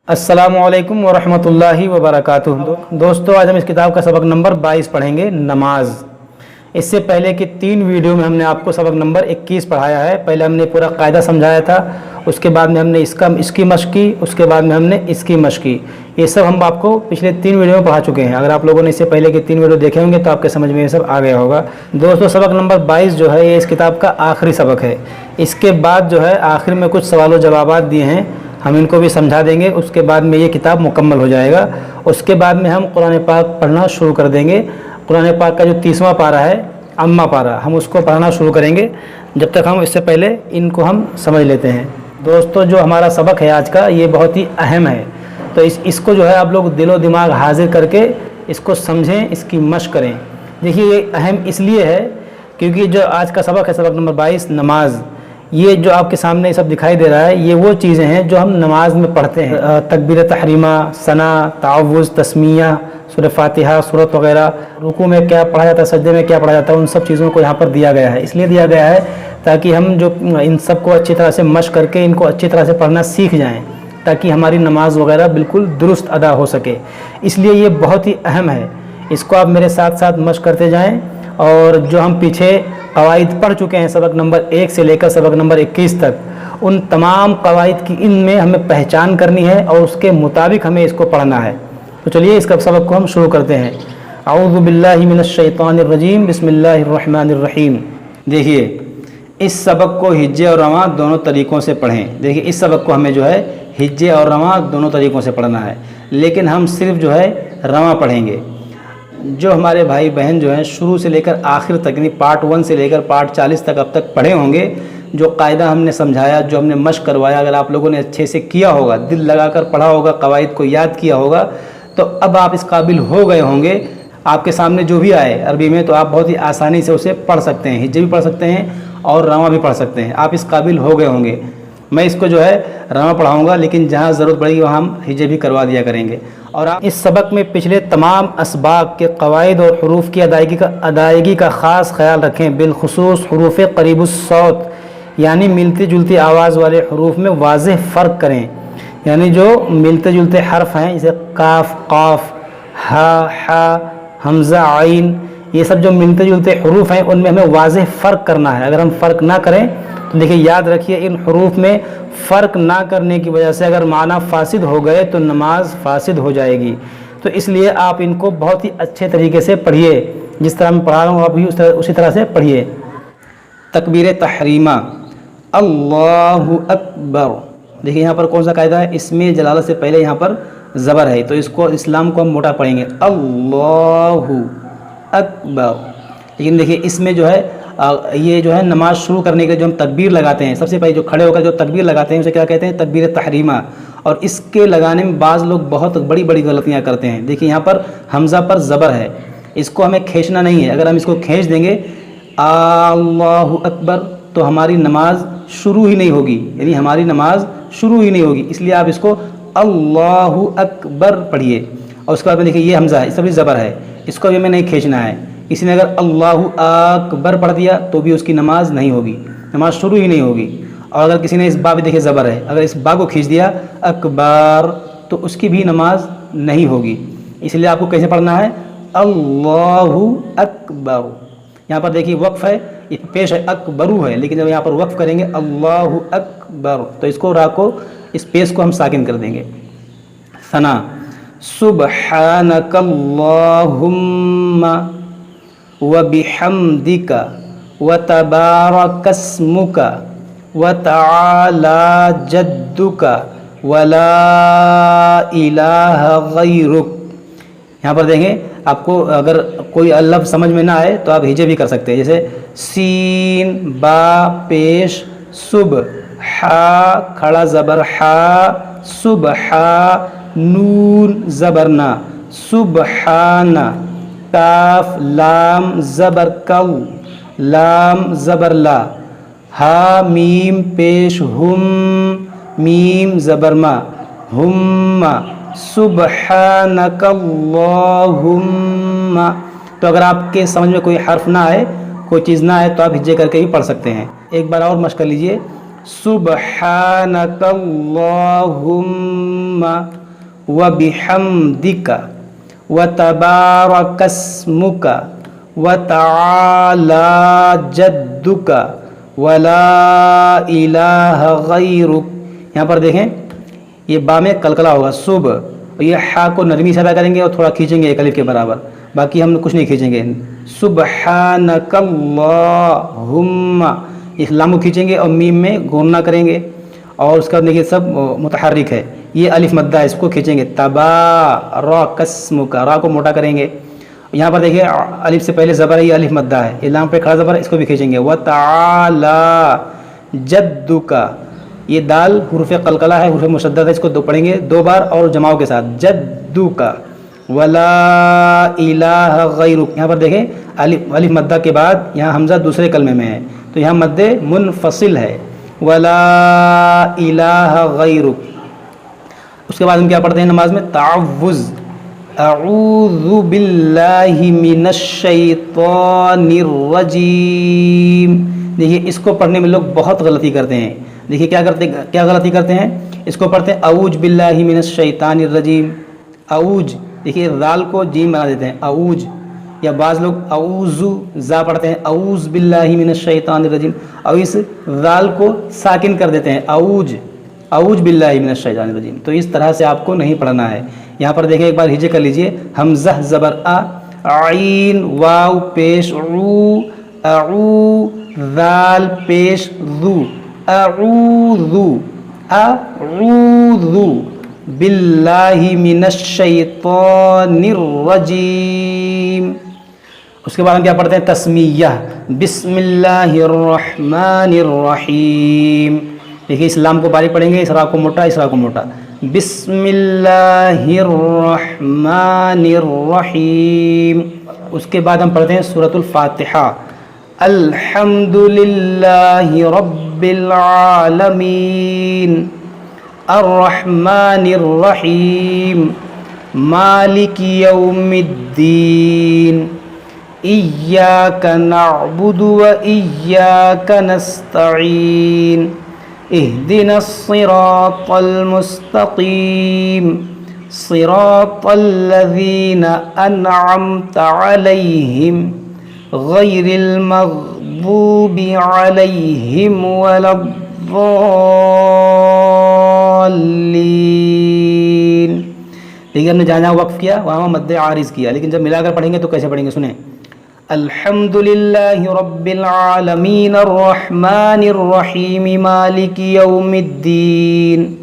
अस्सलामुअलैकुम वरहमतुल्लाहि वबरकातुहू। दोस्तों, आज हम इस किताब का सबक नंबर 22 पढ़ेंगे, नमाज। इससे पहले की 3 वीडियो में हमने आपको सबक नंबर 21 पढ़ाया है। पहले हमने पूरा कायदा समझाया था, उसके बाद में हमने इसकी मश्क की, उसके बाद में हमने इसकी मश्क की। ये सब हम आपको पिछले 3 वीडियो में पढ़ा चुके हैं। अगर आप लोगों ने इससे पहले के 3 वीडियो देखे होंगे तो आपके समझ में ये सब आ गया होगा। दोस्तों, सबक नंबर 22 जो है ये इस किताब का आखिरी सबक है। इसके बाद जो है आखिर में कुछ सवाल जवाबात दिए हैं, हम इनको भी समझा देंगे। उसके बाद में ये किताब मुकम्मल हो जाएगा। उसके बाद में हम कुरान पाक पढ़ना शुरू कर देंगे। कुरान पाक का जो 30वां पारा है, अम्मा पारा, हम उसको पढ़ना शुरू करेंगे। जब तक हम इससे पहले इनको हम समझ लेते हैं। दोस्तों, जो हमारा सबक है आज का, ये बहुत ही अहम है। तो इसको जो है आप लोग दिलो दिमाग हाजिर करके इसको समझें, इसकी मश्क करें। देखिए, ये अहम इसलिए है क्योंकि जो आज का सबक है, सबक नंबर 22 नमाज, ये जो आपके सामने सब दिखाई दे रहा है, ये वो चीज़ें हैं जो हम नमाज में पढ़ते हैं। तकबीर तहरीमा, सना, तावुज़, तस्मिया, सूरह फातिहा, सूरत वगैरह, रुकू में क्या पढ़ा जाता है, सजदे में क्या पढ़ा जाता है, उन सब चीज़ों को यहाँ पर दिया गया है। इसलिए दिया गया है ताकि हम जो इन सब को अच्छी तरह से मश्क करके इनको अच्छी तरह से पढ़ना सीख जाएँ, ताकि हमारी नमाज वगैरह बिल्कुल दुरुस्त अदा हो सके। इसलिए ये बहुत ही अहम है। इसको आप मेरे साथ साथ मश्क करते जाएँ। और जो हम पीछे कवायद पढ़ चुके हैं सबक नंबर 1 से लेकर सबक नंबर 21 तक, उन तमाम कवायद की इनमें हमें पहचान करनी है और उसके मुताबिक हमें इसको पढ़ना है। तो चलिए इसका सबक को हम शुरू करते हैं। अऊज़ु बिल्लाहि मिनश शैतानिर रजीम, बिस्मिल्लाहिर रहमानिर रहीम। देखिए, इस सबक को हिज्जे और रवां दोनों तरीक़ों से पढ़ें। देखिए, इस सबक को हमें जो है हिज्जे और रवां दोनों तरीक़ों से पढ़ना है, लेकिन हम सिर्फ जो है रवां पढ़ेंगे। जो हमारे भाई बहन जो हैं शुरू से लेकर आखिर तक, यानी पार्ट 1 से लेकर पार्ट 40 तक अब तक पढ़े होंगे, जो कायदा हमने समझाया, जो हमने मश्क करवाया, अगर आप लोगों ने अच्छे से किया होगा, दिल लगाकर पढ़ा होगा, कवायद को याद किया होगा, तो अब आप इस काबिल हो गए होंगे। आपके सामने जो भी आए अरबी में, तो आप बहुत ही आसानी से उसे पढ़ सकते हैं। हिज्जे भी पढ़ सकते हैं और रवां भी पढ़ सकते हैं। आप इस काबिल हो गए होंगे। मैं इसको जो है रवां पढ़ाऊँगा, लेकिन जहाँ ज़रूरत पड़ेगी वहाँ हम हिज्जे भी करवा दिया करेंगे। और आप इस सबक में पिछले तमाम असबाक के कवायद और हरूफ की अदायगी का ख़ास ख्याल रखें। बिलखुसूस हरूफ करीबुस सौत, यानी मिलती जुलती आवाज़ वाले हरूफ में वाज़ेह फ़र्क करें। यानी जो मिलते जुलते हर्फ हैं, जैसे काफ, काफ, हा, हमज़ा, आइन, ये सब जो मिलते जुलते हरूफ हैं, उनमें हमें वाज़ेह फ़र्क करना है। अगर हम फ़र्क ना करें तो देखिए, याद रखिए, इन हरूफ में फ़र्क ना करने की वजह से अगर माना फासिद हो गए तो नमाज फासिद हो जाएगी। तो इसलिए आप इनको बहुत ही अच्छे तरीके से पढ़िए। जिस तरह मैं पढ़ा रहा हूँ आप भी उसी तरह से पढ़िए। तकबीर तहरीमा, अल्लाहु अकबर। देखिए, यहाँ पर कौन सा कायदा है, इसमें जलालत से पहले यहाँ पर ज़बर है, तो इसको इस्लाम को हम मोटा पढ़ेंगे, अल्लाहु अकबर। लेकिन देखिए, इसमें जो है ये जो है नमाज शुरू करने के जो हम तकबीर लगाते हैं, सबसे पहले जो खड़े होकर जो तकबीर लगाते हैं उसे क्या कहते हैं, तकबीर तहरीमा। और इसके लगाने में बाज़ लोग बहुत बड़ी बड़ी गलतियां करते हैं। देखिए, यहाँ पर हमज़ा पर ज़बर है, इसको हमें खींचना नहीं है। अगर हम इसको खींच देंगे अल्लाहु अकबर, तो हमारी नमाज शुरू ही नहीं होगी, यानी हमारी नमाज शुरू ही नहीं होगी। इसलिए आप इसको अल्लाहु अकबर पढ़िए। और उसके बाद में देखिए, ये हमज़ा है, इस पर भी ज़बर है, इसको भी हमें नहीं खींचना है। किसी ने अगर अल्लाहु अकबर पढ़ दिया तो भी उसकी नमाज नहीं होगी, नमाज शुरू ही नहीं होगी। और अगर किसी ने इस बा भी देखिए ज़बर है, अगर इस बा को खींच दिया अकबर, तो उसकी भी नमाज नहीं होगी। इसलिए आपको कैसे पढ़ना है, अल्लाहु अकबर। यहाँ पर देखिए वक्फ़ है, ये पेश है, अकबरू है, लेकिन जब यहाँ पर वक्फ़ करेंगे अल्लाहु अकबर, तो इसको रा को, इस पेश को हम साकिन कर देंगे। सना, सुब्हानकल्लाहुम्मा व बिहम्दिका व तबारकस्मुका व तआला जद्दुका व ला इलाहा गैरुक। यहाँ पर देखें, आपको अगर कोई लफ्ज़ समझ में ना आए तो आप हिजे भी कर सकते हैं। जैसे सीन, बा पेश, सुब, हा खड़ा ज़बर हा, सुबहा, नून ज़बरना, सुबहाना, काफ लाम ज़बर कौ, लाम ज़बर ला, हा मीम पेश हुम, मीम ज़बर मा, हुम्मा, सुब्हानकल्लाहुम्मा। तो अगर आपके समझ में कोई हर्फ ना आए, कोई चीज़ ना आए, तो आप हिज्जे करके ही पढ़ सकते हैं। एक बार और मश्क कर लीजिए, सुब्हानकल्लाहुम्मा व बिहम्दिका व तबारकस्मुका व तआला जद्दुका व ला इलाहा गैरुक। यहाँ पर देखें ये बा में कलकला होगा सुब, ये हा को नरमी से अदा करेंगे और थोड़ा खींचेंगे एक अलिफ के बराबर, बाकी हम कुछ नहीं खींचेंगे। सुबहानकल्लाहुम्मा, इस लाम को खींचेंगे और मीम में गोन्ना करेंगे और उसका देखिए सब मुतहर्रिक है, ये अलिफ मद्दा है, इसको खींचेंगे। तबारकस्मुका, रा को मोटा करेंगे। यहाँ पर देखिए अलिफ से पहले ज़बर है, ये अलिफ मद्दा है, ये लाम पे खड़ा ज़बर है, इसको भी खींचेंगे। व तआला जद्दुका, ये दाल हुरूफ कलकला है, हुरूफ मुशद्दद है, इसको दो पढ़ेंगे दो बार और जमाओं के साथ। जद्दुका वला इलाहा गैरुक। यहाँ पर देखें अलिफ मद्दा के बाद यहाँ हमज़ा दूसरे कलमे में है, तो यहाँ मद्दे मुनफसिल है। वला इलाहा गैरुक। उसके बाद हम क्या पढ़ते हैं नमाज में? तावुज़, अऊज़ु बिल्लाहि मिनश शैतानिर रजीम। देखिए इसको पढ़ने में लोग बहुत गलती करते हैं। देखिए क्या गलती करते हैं? इसको पढ़ते हैं अऊज़ बिल्लाहि मिनश शैतानिर रजीम। अऊज़, देखिए दाल को जीम बना देते हैं अऊज़, या बाज़ लोग अऊज़ु ज़ा पढ़ते हैं अऊज़ बिल्लाहि मिनश शैतानिर रजीम, और इस दाल को साकिन कर देते हैं अऊज़ बिल्लाहि मिनश शैतानिर रजीम। तो इस तरह से आपको नहीं पढ़ना है। यहाँ पर देखिए एक बार हिजे कर लीजिए। हमज़ा ज़बर आ, आइन वाव पेश ऊ, अऊ दाल पेश ज़ू, अऊज़ु बिल्लाहि मिनश शैतानिर रजीम। उसके बाद हम क्या पढ़ते हैं? तस्मीया, बिस्मिल्लाहिर रहमानिर रहीम। देखिए इस्लाम को बारीक पढ़ेंगे, इस रा को मोटा, इस रा को मोटा। बिस्मिल्लाहिर रहमानिर रहीम। उसके बाद हम पढ़ते हैं सूरतुल फातिहा। अल्हम्दुलिल्लाहि रब्बिल आलमीन, अर्रहमानिर रहीम, मालिकि यौमिद्दीन, इय्याका नअबुदु व इय्याका नस्तईन, इहदिनस सिरातल मुस्तकीम, सिरातल लज़ीना अनअमता अलैहिम गैरिल मग़दूबि अलैहिम वलद्दाल्लीन। देखिए हमने जहाँ वक्फ किया वहाँ मद्दे आरिज़ किया, लेकिन जब मिलाकर पढ़ेंगे तो कैसे पढ़ेंगे सुने। अल्हम्दुलिल्लाहि रब्बिल आलमीन अर्रहमानिर रहीम मालिकि यौमिद्दीन,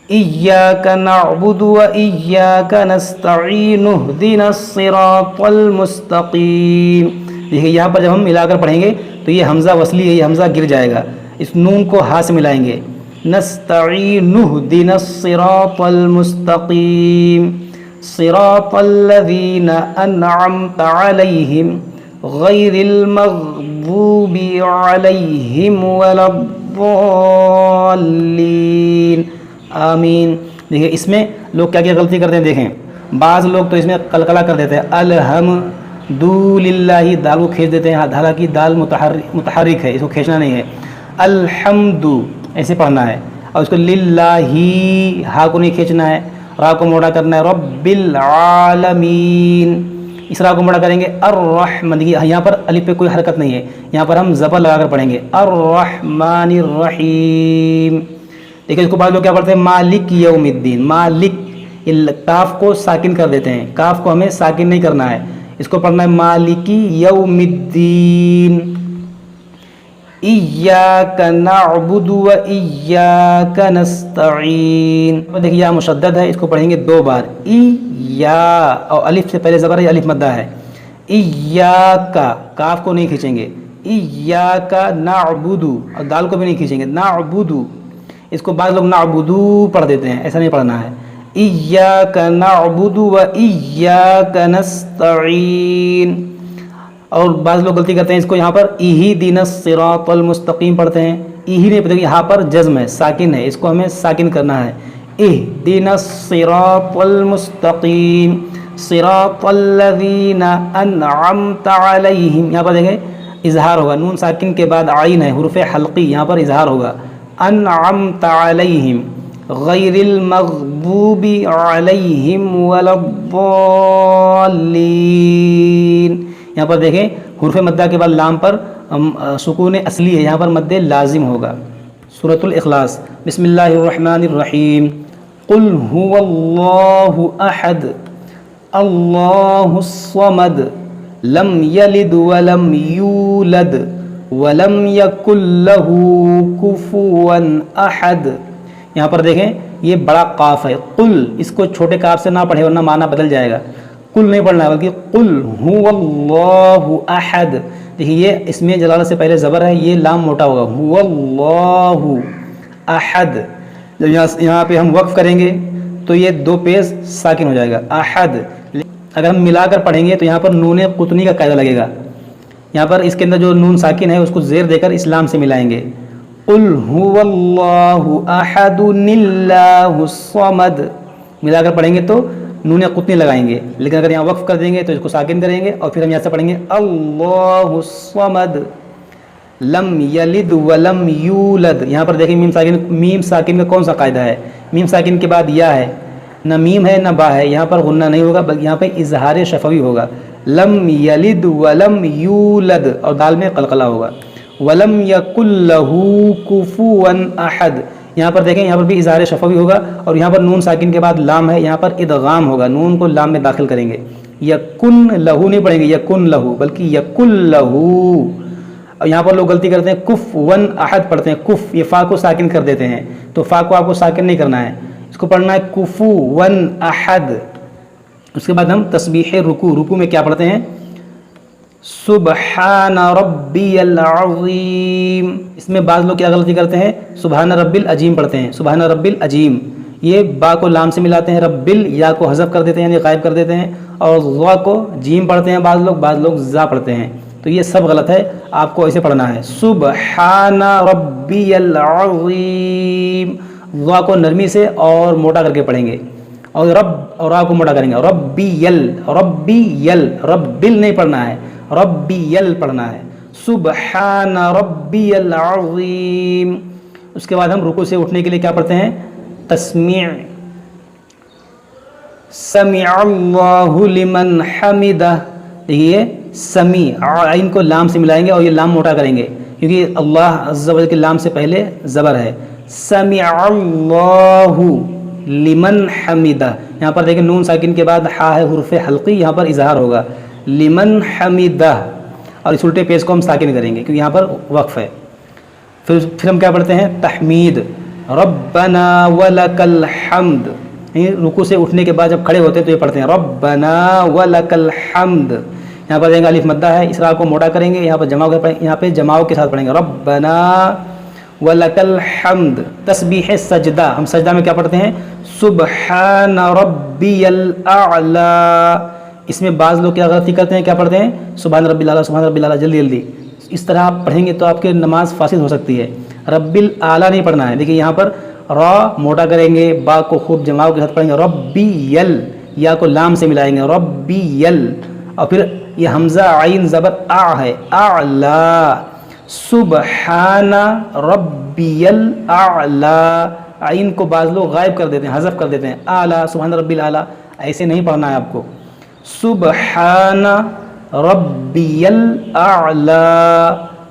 इय्याका नअबुदु व इय्याका नस्तईन, इहदिनस सिरातल मुस्तकीम। देखिए यहाँ पर जब हम मिलाकर पढ़ेंगे तो ये हमज़ा वसली है, ये हमज़ा गिर जाएगा, इस नून को हाथ से मिलाएंगे। नस्तईन इहदिनस सिरातल मुस्तकीम, सिरातल लज़ीना अनअमता अलैहिम गैरिल मग़दूबि अलैहिम वलद्दाल्लीन, आमीन। देखिए इसमें लोग क्या क्या गलती करते हैं देखें। बाज़ लोग तो इसमें कलकला कर देते हैं, अलहम्दुलिल्लाहि, दाल को खींच देते हैं, हालांकि दाल मुतहर्रिक है, इसको खींचना नहीं है। अल्हम्दु ऐसे पढ़ना है, और उसको लिल्लाही, हा को नहीं खींचना है, रा को मोटा करना है। रब्बिल आलमीन, इस रा को मोटा करेंगे। अर्रहमान, देखिए यहाँ पर अलिफ पे कोई हरकत नहीं है, यहाँ पर हम ज़बर लगाकर पढ़ेंगे। अर्रहमानिर रहीम। देखिए इसको बाद लोग क्या पढ़ते हैं? मालिक यौमिद्दीन, मालिक, ये काफ को साकिन कर देते हैं, काफ को हमें साकिन नहीं करना है, इसको पढ़ना है मालिकी यौमिद्दीन। इय्याका नअबुदु व इय्याका नस्तईन। देखिए यहाँ मुशद्दद है, इसको पढ़ेंगे दो बार। इय्या, और अलिफ से पहले ज़बर है, अलिफ मद्दा है। इय्याका, काफ को नहीं खींचेंगे। इय्याका नअबुदु, और दाल को भी नहीं खींचेंगे। नअबुदु, इसको बाद लोग नअबुदु पढ़ देते हैं, ऐसा नहीं पढ़ना है। इय्याका नअबुदु व इय्याका नस्तईन। और बाज़ लोग गलती करते हैं, इसको यहाँ पर इहदिनस सिरातल मुस्तकीम पढ़ते हैं। इही नहीं पढ़ेंगे, यहाँ पर जज़्म है, साकिन है, इसको हमें साकिन करना है। इहदिनस सिरातल मुस्तकीम, सिरातल लज़ीना अनअमता अलैहिम। यहाँ पर देखें इजहार होगा, नून साकिन के बाद आइन है, हुरूफ़े हल्की, यहाँ पर इजहार होगा। अनअमता अलैहिम, غیر المغضوب علیہم ولا الضالین. یہاں پر دیکھیں حرف مدہ کے بعد لام پر سکون اصلی ہے، یہاں پر مد لازم ہوگا. سورۃ الاخلاص. بسم اللہ الرحمن الرحیم. قل هو اللہ احد اللہ الصمد لم یلد ولم یولد ولم یکن لہ کفوا احد. یہاں پر دیکھیں یہ بڑا قاف ہے، قل، اس کو چھوٹے کاف سے نہ پڑھے ورنہ معنی بدل جائے گا. قل نہیں پڑھنا ہے بلکہ قل هو اللہ احد. دیکھیے یہ اس میں جلالہ سے پہلے زبر ہے، یہ لام موٹا ہوگا. هو اللہ احد. جب یہاں پہ ہم وقف کریں گے تو یہ دو پیش ساکن ہو جائے گا، احد. اگر ہم ملا کر پڑھیں گے تو یہاں پر نون قطنی کا قاعدہ لگے گا. یہاں پر اس کے اندر جو نون ساکن ہے اس کو زیر دے کر اسلام سے ملائیں گے. قل هو اللہ احد اللہ الصمد. ملا کر پڑھیں گے تو نون قطنی لگائیں گے، لیکن اگر یہاں وقف کر دیں گے تو اس کو ساکن کریں گے اور پھر ہم یہاں سے پڑھیں گے اللہ الصمد لم یلد ولم یولد. یہاں پر دیکھیں میم ساکن کا کون سا قاعدہ ہے؟ میم ساکن کے بعد یا ہے، نہ میم ہے نہ با ہے، یہاں پر غنہ نہیں ہوگا بلکہ یہاں پہ اظہار شفوی ہوگا. لم یلد ولم یولد اور دال میں قلقلہ ہوگا. ولم یکن لہ کفوا احد. یہاں پر دیکھیں یہاں پر بھی اظہار شفوی ہوگا اور یہاں پر نون ساکن کے بعد لام ہے، یہاں پر ادغام ہوگا، نون کو لام میں داخل کریں گے. یکن لہو نہیں پڑھیں گے یکن لہو بلکہ یکن لہو. اور یہاں پر لوگ غلطی کرتے ہیں کف ون احد پڑھتے ہیں، کف، یہ فا کو ساکن کر دیتے ہیں، تو فا کو آپ کو ساکن نہیں کرنا ہے، اس کو پڑھنا ہے کفو ون احد. اس کے بعد ہم تسبیح رکوع میں کیا پڑھتے ہیں؟ سبحان ربی العظیم. اس میں بعض لوگ کیا غلطی کرتے ہیں؟ سبحان ربی العظیم پڑھتے ہیں، سبحان ربی العظیم. یہ با کو لام سے ملاتے ہیں، ربل یا کو حذف کر دیتے ہیں یعنی غائب کر دیتے ہیں، اور ضا کو جیم پڑھتے ہیں بعض لوگ زا پڑھتے ہیں. تو یہ سب غلط ہے، آپ کو ایسے پڑھنا ہے سبحان ربی العظیم. ضا کو نرمی سے اور موٹا کر کے پڑھیں گے اور رب اور را کو موٹا کریں گے. ربی یل ربل نہیں پڑھنا ہے، ربی یل پڑھنا ہے. سبحان ربی العظیم. اس کے بعد ہم رکوع سے اٹھنے کے لیے کیا پڑھتے ہیں؟ تسمیع. سمع اللہ لمن حمدہ. دیکھیے سمیع عین کو لام سے ملائیں گے اور یہ لام موٹا کریں گے کیونکہ اللہ عز و جل کے لام سے پہلے زبر ہے. سمع اللہ لمن حمدہ. یہاں پر دیکھیں نون ساکن کے بعد ہا ہے حرف حلقی، یہاں پر اظہار ہوگا لمن حمدہ اور اس الٹے پیش کو ہم ساکن کریں گے کیونکہ یہاں پر وقف ہے. پھر ہم کیا پڑھتے ہیں؟ تحمید. ربنا ولک الحمد. رکوع سے اٹھنے کے بعد جب کھڑے ہوتے ہیں تو یہ پڑھتے ہیں ربنا ولک الحمد. یہاں پر دیکھیں الف مدہ ہے، اس را کو موٹا کریں گے، یہاں پر جماؤ کے ساتھ پڑھیں گے ربنا ولک الحمد. تسبیح سجدہ. ہم سجدہ میں کیا پڑھتے ہیں؟ سبحان ربی الاعلی. اس میں بعض لوگ کیا غلطی کرتے ہیں، کیا پڑھتے ہیں؟ سبحان ربی الاعلی، سبحان ربی الاعلی، جلدی. اس طرح آپ پڑھیں گے تو آپ کی نماز فاسد ہو سکتی ہے. رب الاعلی نہیں پڑھنا ہے. دیکھیے یہاں پر را موٹا کریں گے، با کو خوب جماؤ کے ساتھ پڑھیں گے ربی یل، یا کو لام سے ملائیں گے ربی یل، اور پھر یہ حمزہ عین زبر آ ہے اعلی. سبحان ربی الاعلی. عین کو بعض لوگ غائب کر دیتے ہیں، حذف کر دیتے ہیں، اعلی سبحان ربی الاعلی. ایسے نہیں پڑھنا ہے آپ کو. سبحان ربی الاعلی.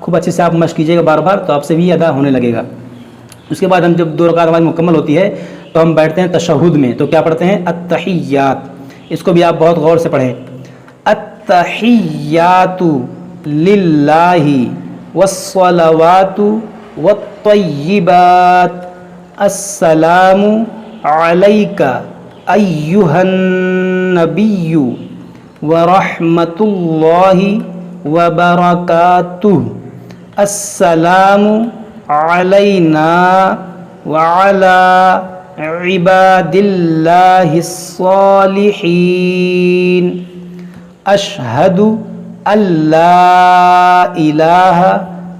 خوب اچھے سے آپ مشق کیجیے گا بار بار تو آپ سے بھی ادا ہونے لگے گا. اس کے بعد ہم جب 2 رکعت ہماری مکمل ہوتی ہے تو ہم بیٹھتے ہیں تشہد میں. تو کیا پڑھتے ہیں؟ التحیات. اس کو بھی آپ بہت غور سے پڑھیں. التحیات للہ والصلوات والطیبات السلام علیک ایہا النبی ورحمۃ اللہ وبرکاتہ. السلام علینا وعلی عباد اللہ الصالحین. اشہد ان لا الہ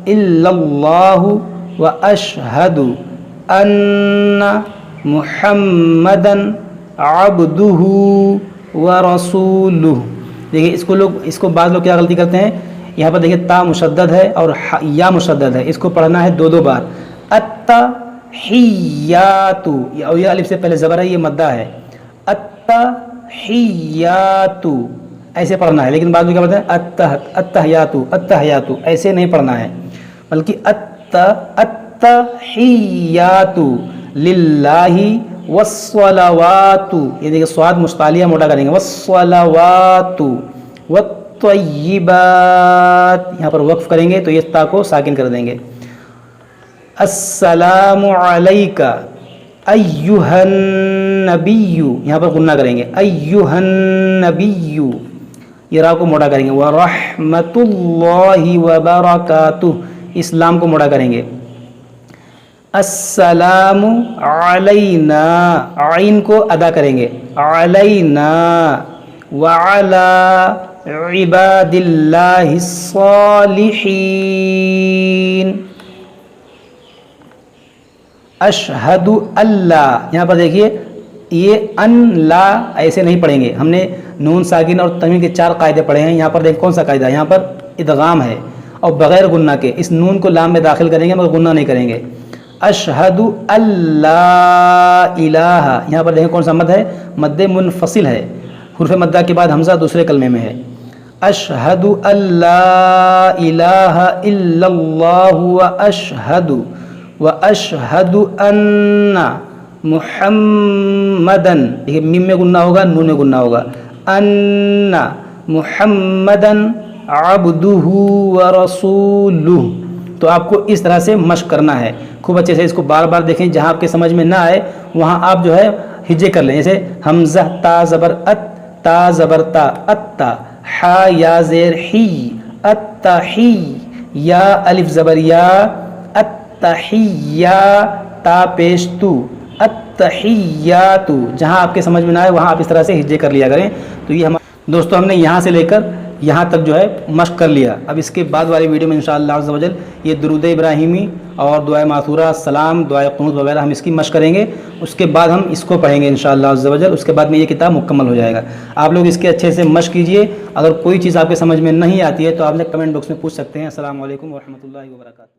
الا اللہ واشہد ان محمدا عبدہ ورسولہ. دیکھیے اس کو بعض لوگ کیا غلطی کرتے ہیں، یہاں پر دیکھیے تا مشدد ہے اور یا مشدد ہے، اس کو پڑھنا ہے 2 بار. اتا अत्तहियातु, और ये अलिफ से पहले ज़बर है, ये मद्दा है, अत्तहियातु ऐसे पढ़ना है। लेकिन बाद में क्या बोलते हैं अत्तहियातु, अत्तहियातु ऐसे नहीं पढ़ना है, बल्कि अत्तहियातु लिल्लाहि वस्सलावातु, ये देखिए स्वाद मुस्तालिया मोटा करेंगे, वस्सलावातु वत्तय्यिबात, यहाँ पर वक्फ करेंगे तो ये ता को साकिन कर देंगे। अस्सलामु अलैका अय्युहन नबिय्यु, यहाँ पर गुन्ना करेंगे, अय्युहन नबिय्यु, ये रा को मोटा करेंगे, व रहमतुल्लाहि व बरकातुहु, इस्लाम को मोटा करेंगे। अस्सलामु अलैना, आइन को अदा करेंगे, अलैना व अला इबादिल्लाहिस सालिहीन। अशहदु अल्लाह, यहाँ पर देखिए ये अन ला ऐसे नहीं पढ़ेंगे, हमने नून साकिन और तन्वीन के 4 कायदे पढ़े हैं। यहाँ पर देखिए कौन सा कायदा है, यहाँ पर इदगाम है और बग़ैर गुन्ना के इस नून को लाम में दाखिल करेंगे मगर गुन्ना नहीं करेंगे। अशहदु अल्ला इलाहा, यहाँ पर देखिए कौन सा मद है, मद्दे मुनफसिल है, हुर्फ़े मद्दा के बाद हमज़ा दूसरे कलमे में है। अशहदु अल्ला इलाहा इल्लल्लाहु व अशहदु अन्ना मुहम्मदन, देखिए मीम में गुन्ना होगा, नून में गुन्ना होगा, अन्ना मुहम्मदन अब्दुहु व रसूलुहु। तो आपको इस तरह से मश्क करना है, खूब अच्छे से इसको बार बार देखें, जहाँ आपके समझ में ना आए वहाँ आप जो है हिज्जे कर लें, जैसे हमज़ा ता ज़बर अत, ता ज़बर ता अत्ता, हा या ज़ेर ही अत्तही, या अलिफ ज़बर या अत्तहिया, ता पेश तू अत्तहियातु, जहाँ आपके समझ में ना आए वहाँ आप इस तरह से हिज्जे कर लिया करें। तो ये हमारा दोस्तों हमने यहाँ से लेकर यहाँ तक जो है मश्क कर लिया। अब इसके बाद वाली वीडियो में इंशाअल्लाह अज़्ज़ व जल ये दुरूद इब्राहिमी और दुआ मासूरा, सलाम, दुआ क़ुनूत वगैरह हम इसकी मश्क करेंगे। उसके बाद हम इसको पढ़ेंगे इंशाअल्लाह अज़्ज़ व जल। उसके बाद में ये किताब मुकम्मल हो जाएगा। आप लोग इसके अच्छे से मश्क कीजिए। अगर कोई चीज़ आपके समझ में नहीं आती है तो आप लोग कमेंट बॉक्स में पूछ सकते हैं। अस्सलामु अलैकुम व रहमतुल्लाहि व बरकातुहू।